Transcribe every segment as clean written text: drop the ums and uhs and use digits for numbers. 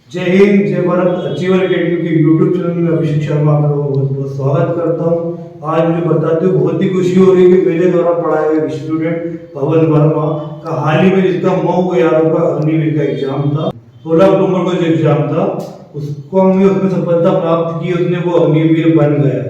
जय हिंद, जय Bharat. Achiever academy के यूट्यूब चैनल में अभिषेक शर्मा आप लोगों का बहुत बहुत स्वागत करता हूँ। आज मुझे बताते हुए बहुत ही खुशी हो रही है कि मेरे द्वारा पढ़ाए गए स्टूडेंट पवन वर्मा का हाल ही में जिसका मऊ यारों का अग्निवीर का एग्जाम था, 16 अक्टूबर को जो एग्जाम था उसको हमने उसमें सफलता प्राप्त की, उसने वो अग्निवीर बन गया।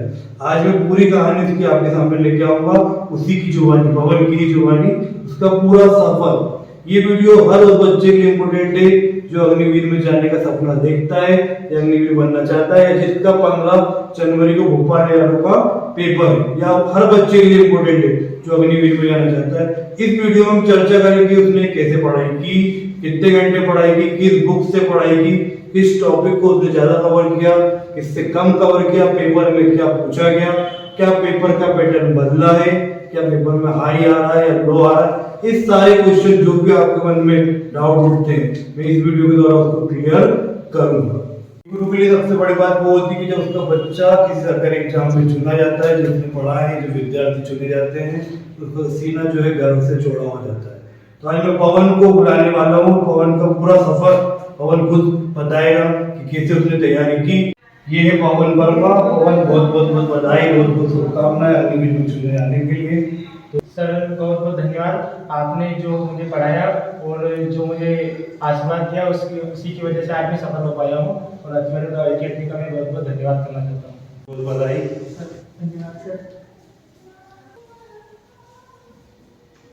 आज मैं पूरी कहानी उसकी आपके सामने लेके आऊंगा, उसी की जुबानी, पवन की ही जुबानी, उसका पूरा सफर। ये वीडियो हर उस बच्चे के लिए इम्पोर्टेंट है जो अग्निवीर में जाने का सपना देखता है या अग्निवीर बनना चाहता है, या जिसका 15 जनवरी को भोपाल एयरो का पेपर है, या हर बच्चे के लिए इम्पोर्टेंट है जो अग्निवीर में जाना चाहता है। इस वीडियो में हम चर्चा करेंगे उसने कैसे पढ़ाई की, कितने घंटे पढ़ाई की, किस बुक से पढ़ाई की, किस टॉपिक को उसने ज्यादा कवर किया, किससे कम कवर किया, पेपर में क्या पूछा गया, क्या पेपर का पैटर्न बदला है, क्या पेपर में हाई आ रहा है या लो आ रहा है। इस सारे क्वेश्चन जो भी आपके मन में डाउट उठते हैं मैं इस वीडियो के द्वारा उसको क्लियर करूंगा। गुरु के लिए सबसे बड़ी बात वो होती है कि जब उसका बच्चा किसी सरकारी एग्जाम में चुना जाता है, जो उसने पढ़ा है, जो विद्यार्थी चुने जाते हैं, तो उसका सीना जो है गर्व से चौड़ा हो जाता है। तो आज मैं पवन को बुलाने वाला हूँ। पवन का पूरा सफर पवन खुद बताएगा कि कैसे उसने तैयारी की। ये है पवन वर्मा। पवन बहुत बहुत बधाई, बहुत बहुत शुभकामनाएं अग्निवीर में चुने जाने के लिए। सर बहुत बहुत धन्यवाद। आपने जो मुझे पढ़ाया और जो मुझे आशीर्वाद दिया उसी की वजह से आज मैं सफल हो पाया हूँ, और अचीवर अकेडमी का मैं बहुत बहुत धन्यवाद करना चाहता हूँ। बहुत बधाई। धन्यवाद सर।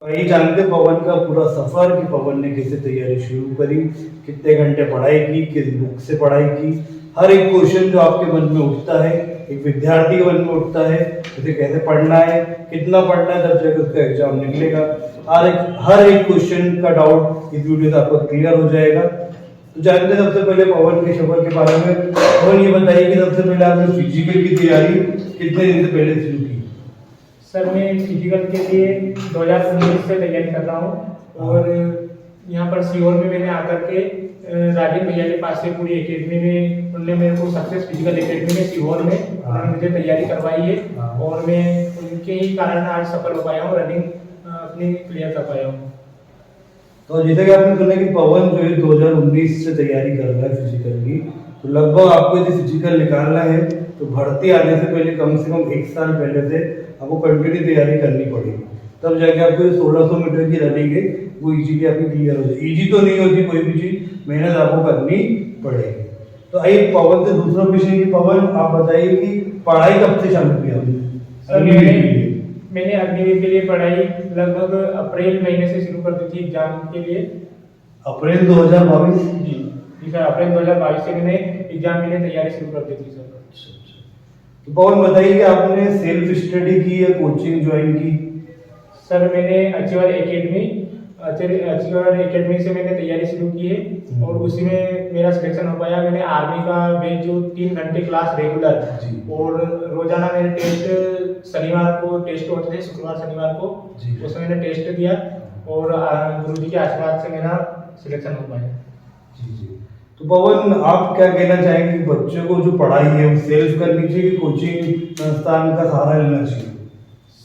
वही जानते पवन का पूरा सफर कि पवन ने कैसे तैयारी शुरू करी, कितने घंटे पढ़ाई की, किस बुक से पढ़ाई की। हर एक क्वेश्चन जो आपके मन में उठता है, एक विद्यार्थी के मन में उठता है, उसे कैसे पढ़ना है, कितना पढ़ना है, तब जाकर उसका एग्जाम निकलेगा। हर एक क्वेश्चन का डाउट इस वीडियो से आपको क्लियर हो जाएगा। तो जानते हैं सबसे पहले पवन के सफर के बारे में। पवन ये बताइए कि सबसे पहले आपने फिजिकल की तैयारी कितने दिन से पहले शुरू की? सर मैं फिजिकल के लिए 2019 से तैयारी कर रहा हूँ, और यहाँ पर सीहोर में मैंने आकर के राजेंद्र भैया के पास से पूरी एकेडमी में उन्होंने मेरे को सक्सेस फिजिकल एकेडमी में सीहोर में उन्होंने मुझे तैयारी करवाई है, और मैं उनके ही कारण आज सफल हो पाया हूँ, रनिंग अपनी क्लियर कर पाया हूँ। तो जैसे कि आपने सुना कि पवन जो है 2019 से तैयारी कर रहा है फिजिकल की, तो लगभग आपको यदि फिजिकल निकालना है तो भर्ती आने से पहले कम से कम 1 साल पहले से आपको कंटिन्यू तैयारी करनी पड़ेगी, तब जाके आपको 1600 मीटर की रनिंग है वो इजीली आपकी क्लियर हो जाए। इजी तो नहीं होती कोई भी चीज, मेहनत आपको करनी पड़ेगी। तो आइए पवन से दूसरा विषय कि पवन आप बताइए कि पढ़ाई कब से चालू की आपने? मैंने अग्निवीर के लिए पढ़ाई लगभग अप्रैल महीने से शुरू कर दी थी एग्जाम के लिए। अप्रैल 2022? जी सर, अप्रैल 2022 से मैंने एग्जाम के लिए तैयारी शुरू कर दी थी सर। तो पवन बताइए कि आपने सेल्फ स्टडी की या कोचिंग ज्वाइन की? सर मैंने अचीवर एकेडमी से मैंने तैयारी शुरू की है, और उसी में मेरा सिलेक्शन हो पाया। मैंने आर्मी का बैच जो 3 घंटे क्लास रेगुलर, और रोजाना मेरे टेस्ट शनिवार को टेस्ट होते थे, शुक्रवार शनिवार को उसमें मैंने टेस्ट दिया, और गुरुजी के आशीर्वाद से मेरा सिलेक्शन हो पाया। जी। तो पवन आप क्या कहना चाहेंगे कि बच्चों को जो पढ़ाई है वो सेल्फ करनी चाहिए कि कोचिंग संस्थान का सहारा लेना चाहिए?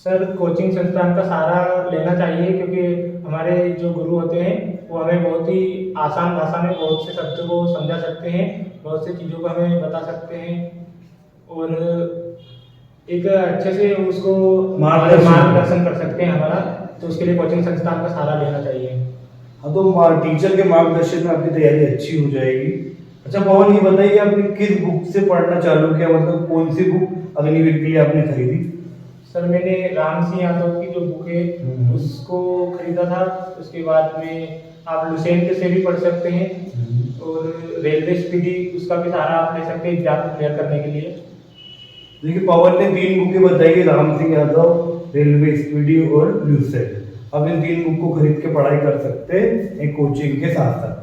सर कोचिंग संस्थान का सहारा लेना चाहिए, क्योंकि हमारे जो गुरु होते हैं वो हमें बहुत ही आसान भाषा में बहुत से शब्दों को समझा सकते हैं, बहुत से चीज़ों को हमें बता सकते हैं, और एक अच्छे से उसको मार्गदर्शन कर सकते हैं हमारा। तो उसके लिए कोचिंग संस्थान का सहारा लेना चाहिए। हाँ, तो टीचर के मार्गदर्शन में आपकी तैयारी अच्छी हो जाएगी। अच्छा पवन ये बताइए आपने किस बुक से पढ़ना चालू किया, मतलब कौन सी बुक अग्निवीर के लिए आपने खरीदी? सर मैंने राम सिंह यादव की जो बुक है उसको खरीदा था। उसके बाद में आप लुसेंट से भी पढ़ सकते हैं, और रेलवे स्पीडी उसका भी सहारा आप ले सकते हैं एग्जाम क्लियर करने के लिए। देखिए पवन ने 3 बुकें बताई, राम सिंह यादव, रेलवे स्पीडी और लुसेंट। अब इन 3 बुक को खरीद के पढ़ाई कर सकते हैं एक कोचिंग के साथ साथ।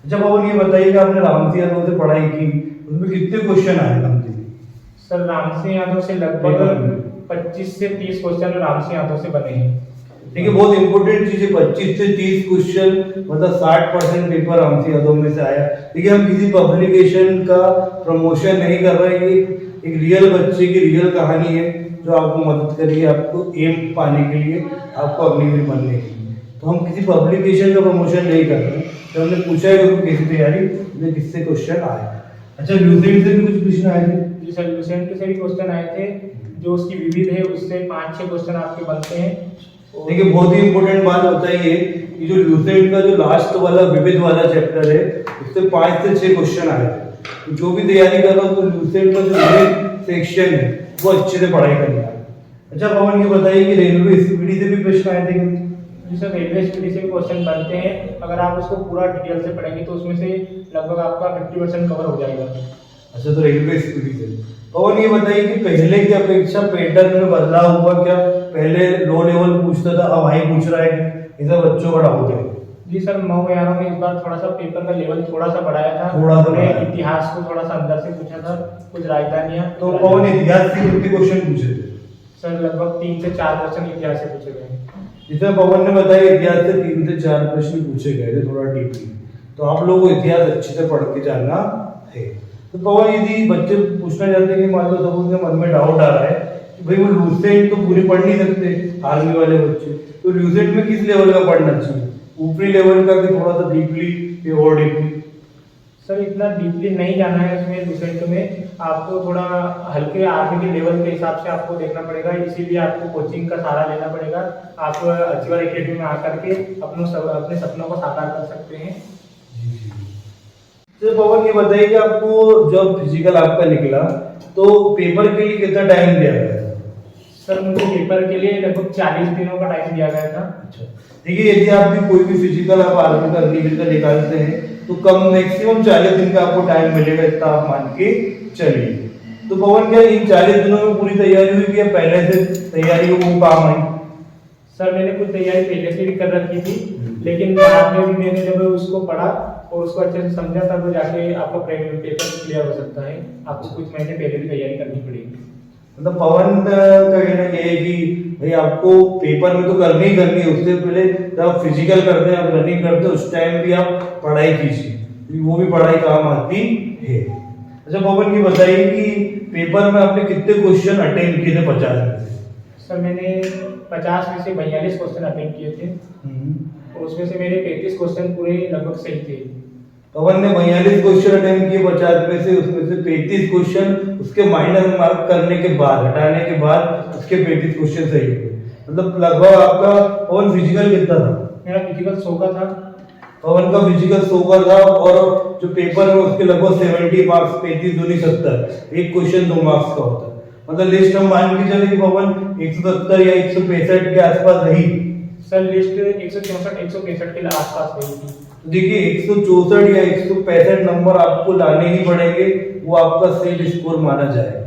जब पवन ये बताइए कि आपने राम सिंह यादव से पढ़ाई की, उसमें कितने क्वेश्चन आए राम सिंह? सर राम सिंह यादव से लगभग 25 से 30 क्वेश्चन राम सिंह यादव से बने हैं। देखिए बहुत इंपॉर्टेंट चीज है, 25 से 30 क्वेश्चन मतलब 60% पेपर राम सिंह यादव में से आया। देखिए हम किसी पब्लिकेशन का प्रमोशन नहीं कर रहे हैं, एक रियल बच्चे की रियल कहानी है जो आपको मदद करेगी आपको एम पाने के लिए, आपको अग्निवीर बनने के लिए। तो हम किसी पब्लिकेशन का प्रमोशन नहीं कर रहे हैं, तो हमने पूछा है कि कैसी तैयारी, तो किससे क्वेश्चन आए। अच्छा, ल्यूसेंट से भी कुछ क्वेश्चन आए थे? जी सर, लुसेंट से भी क्वेश्चन आए थे, जो उसकी विविध है उससे 5-6 क्वेश्चन आपके बनते हैं। देखिए, बहुत ही इंपॉर्टेंट बात होता है ये कि जो ल्यूसेंट का जो लास्ट वाला विविध वाला चैप्टर है, उससे 5 से 6 क्वेश्चन आए थे। तो जो भी तैयारी कर रहा हो तो ल्यूसेंट का जो मेन सेक्शन है वो अच्छे से पढ़ाई करना है। अच्छा पवन, ये बताइए कि रेलवे स्पीडी से भी प्रश्न आए थे क्या? जी सर, रेलवे स्पीडी से भी क्वेश्चन बनते हैं। अगर आप उसको पूरा डिटेल से पढ़ेंगे तो उसमें से लगभग आपका 50% कवर हो जाएगा। अच्छा, तो रेलवे स्पीडी से पवन, ये बताइए कि पहले की अपेक्षा पैटर्न में बदलाव हुआ क्या? पहले लो लेवल पूछता था, अब हाई पूछ रहा है, इसे बच्चों का डाउट है। जी सर, नौयारों में इस बार थोड़ा सा पेपर का लेवल थोड़ा सा बढ़ाया था। थोड़ा सा उन्हें बढ़ाया। इतिहास को थोड़ा सा अंदर से पूछा था, कुछ राजधानियाँ। तो पवन, इतिहास से कितने क्वेश्चन पूछे थे? सर लगभग 3 से 4 क्वेश्चन इतिहास से पूछे गए हैं। जिसमें पवन ने बताया इतिहास से 3 से 4 प्रश्न पूछे गए थे थोड़ा डीपली। तो आप लोगों को इतिहास अच्छे से पढ़ के जानना है। तो पवन, यदि बच्चे पूछना चाहते हैं कि मान लो सब उनके मन में डाउट आ रहा है कि भाई वो लूसेंट तो पूरी पढ़ नहीं सकते आर्मी वाले बच्चे, तो लूसेंट में किस लेवल का पढ़ना चाहिए? ऊपरी लेवल का कि थोड़ा सा डीपली और डीपली? सर इतना डीपली नहीं जाना है उसमें, लुसेंट में आपको थोड़ा हल्के आर्मी के लेवल के हिसाब से आपको देखना पड़ेगा, इसीलिए आपको कोचिंग का सहारा लेना पड़ेगा। आप अचीवर एकेडमी में आकर के अपने सपनों को साकार कर सकते हैं। तो पवन, ये बताइए कि आपको जब फिजिकल आपका निकला तो पेपर के लिए कितना टाइम दिया गया था? सर मुझे पेपर के लिए लगभग 40 दिनों का टाइम दिया गया था। अच्छा, देखिए, यदि आप भी कोई भी फिजिकल आप आर्मी का अग्निवीर का निकालते हैं तो कम मैक्सिमम 40 दिन का आपको टाइम मिलेगा, इतना आप मान के चलिए। तो पवन, क्या इन 40 दिनों में पूरी तैयारी हुई कि पहले से तैयारी को वो काम आई? सर मैंने कुछ तैयारी पहले से भी कर रखी थी, लेकिन बाद में भी मैंने जब उसको पढ़ा और उसको अच्छे से समझा तब जाके आपका पेपर क्लियर हो सकता है। आपको कुछ महीने पहले भी तैयारी करनी पड़ेगी। मतलब पवन का कहना ये है कि भाई आपको पेपर में तो करनी ही करनी है, उससे पहले जब आप फिजिकल करते हैं, आप रनिंग करते हैं, उस टाइम भी आप पढ़ाई कीजिए, क्योंकि वो भी पढ़ाई काम आती है। अच्छा पवन, ये बताइए कि पेपर में आपने कितने क्वेश्चन अटेम्प्ट किए थे 50 में से? सर मैंने 50 में से 42 क्वेश्चन अटेम्प्ट किए थे और उसमें से मेरे 35 क्वेश्चन पूरे लगभग सही थे। पवन ने 42 क्वेश्चन अटेम्प्ट किए 50 में से, उसमें से 35 क्वेश्चन उसके माइनस मार्क करने के बाद, हटाने के बाद उसके 35 क्वेश्चन सही हुए। मतलब लगभग आपका पवन फिजिकल कितना था? मेरा फिजिकल 100 का था। पवन का फिजिकल 100 का था और जो पेपर में उसके लगभग 70 मार्क्स, 35 दूनी 70, एक क्वेश्चन 2 मार्क्स का होता है। मतलब लिस्ट हम मान के चले कि पवन 170 या 165 के आसपास रही। सर लिस्ट 164 165 के आसपास रही थी। देखिए, 164 या 165 नंबर आपको लाने ही पड़ेंगे, वो आपका सेफ स्कोर माना जाए।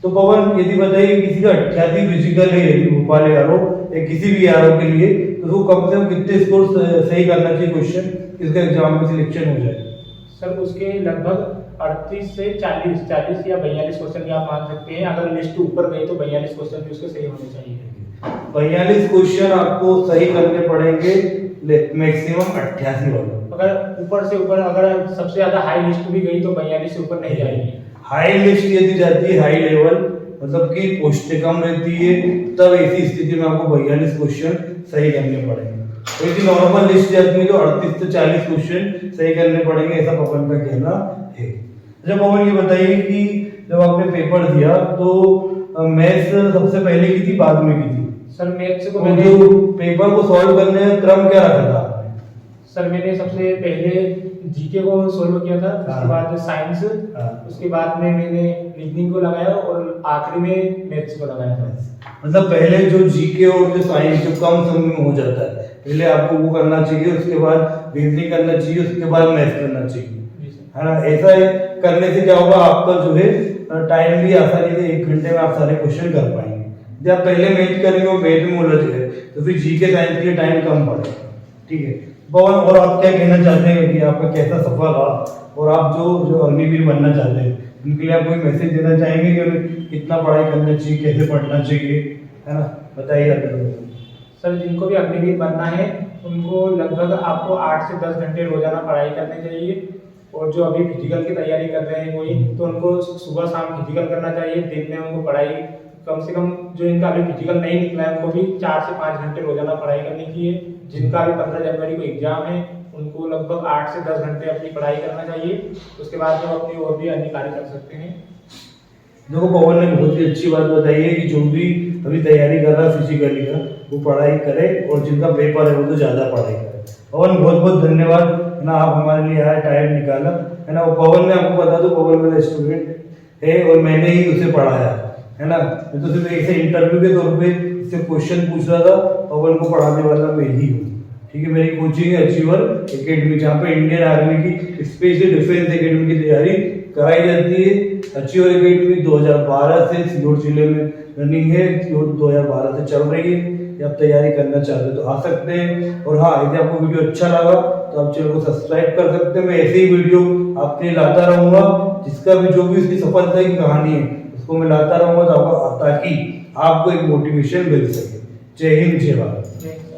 तो पवन, यदि बताइए किसी का 88 फिजिकल है, यदि भोपाल यारो या किसी भी यारो के लिए, तो वो कम से कम कितने स्कोर सही करना चाहिए क्वेश्चन, इसका एग्जाम में सिलेक्शन हो जाए? सर उसके लगभग 38 से 40 या 42 क्वेश्चन भी आप मान सकते हैं। अगर लिस्ट ऊपर गई तो 42 क्वेश्चन भी उसके सही होने चाहिए। 42 क्वेश्चन आपको सही करने पड़ेंगे, मैक्सिमम 88 वाला। अगर ऊपर से ऊपर, अगर सबसे ज्यादा हाई लिस्ट भी गई तो 42 से ऊपर नहीं जाएगी। हाई लिस्ट यदि जाती है, हाई लेवल मतलब कि पोस्टें कम रहती है, तब ऐसी स्थिति में आपको 42 क्वेश्चन सही करने पड़ेंगे। तो यदि नॉर्मल लिस्ट जाती है तो 38 से 40 क्वेश्चन सही करने पड़ेंगे, ऐसा पवन का कहना है। जब पवन ये बताइए कि जब आपने पेपर दिया तो मैथ्स सबसे पहले की थी, बाद में की थी? सर मैथ्स को मैंने जो पेपर को सॉल्व करने का क्रम क्या रखा था आपने? सर मैंने सबसे पहले जीके को सोल्व किया था, उसके बाद साइंस, उसके बाद में मैंने रीजनिंग को लगाया और आखिरी में मैथ्स को लगाया था। मतलब पहले जो जीके और जो साइंस जो कम समय में हो जाता है, पहले आपको वो करना चाहिए, उसके बाद रीजनिंग करना चाहिए, उसके बाद मैथ्स करना चाहिए, है ना? ऐसा करने से क्या होगा, आपका जो है टाइम भी आसानी से 1 घंटे में आप सारे क्वेश्चन कर पाएंगे। जब आप पहले मैथ करेंगे और मैथ में उलझ गए तो फिर जीके साइंस के लिए टाइम कम पड़ेगा। ठीक है पवन, और आप क्या कहना चाहते हैं कि आपका कैसा सफर रहा, और आप जो अग्निवीर बनना चाहते हैं उनके लिए आप कोई मैसेज देना चाहेंगे कि उन्हें कितना पढ़ाई करना चाहिए, कैसे पढ़ना चाहिए, है ना? बताइए आप। सर जिनको भी अग्निवीर बनना है उनको लगभग आपको 8 से 10 घंटे रोजाना पढ़ाई करनी चाहिए। और जो अभी फिजिकल की तैयारी कर रहे हैं कोई, तो उनको सुबह शाम फिजिकल करना चाहिए, दिन में उनको पढ़ाई कम से कम जो इनका अभी फिजिकल नहीं निकला है उनको भी 4 से 5 घंटे रोजाना पढ़ाई करनी चाहिए। जिनका अभी 15 जनवरी को एग्जाम है उनको लगभग 8 से 10 घंटे अपनी पढ़ाई करना चाहिए। उसके बाद वो अपनी और भी अन्य कार्य कर सकते हैं। देखो पवन ने बहुत ही अच्छी बात बताई है कि जो भी अभी तैयारी कर रहा है फिजिकली का वो पढ़ाई करे और जिनका पेपर है वो तो ज़्यादा पढ़ाई करे। पवन बहुत बहुत धन्यवाद है ना, आप हमारे लिए आए, टाइम निकाला है ना। वो पवन ने आपको बता दो, पवन मेरा स्टूडेंट है और मैंने ही उसे पढ़ाया है ना। मैं तो सिर्फ ऐसे इंटरव्यू के तौर पे इससे क्वेश्चन पूछ रहा था, पवन को पढ़ाने वाला मैं ही हूँ। ठीक है, मेरी कोचिंग है अचीवर एकेडमी, जहाँ पे इंडियन आर्मी की स्पेशल डिफेंस एकेडमी की तैयारी कराई जाती है। अचीवर एकेडमी 2012 से सिहोर जिले में रनिंग है, 2012 से चल रही है। आप तैयारी करना चाहते हो तो आ सकते हैं। और हाँ, यदि आपको वीडियो अच्छा लगा तो आप चैनल को सब्सक्राइब कर सकते हैं। मैं ऐसे ही वीडियो आपके लिए लाता रहूंगा, जिसका भी जो भी उसकी सफलता की कहानी है उसको मैं लाता रहूंगा, ताकि आपको एक मोटिवेशन मिल सके। जय हिंद, जय भारत।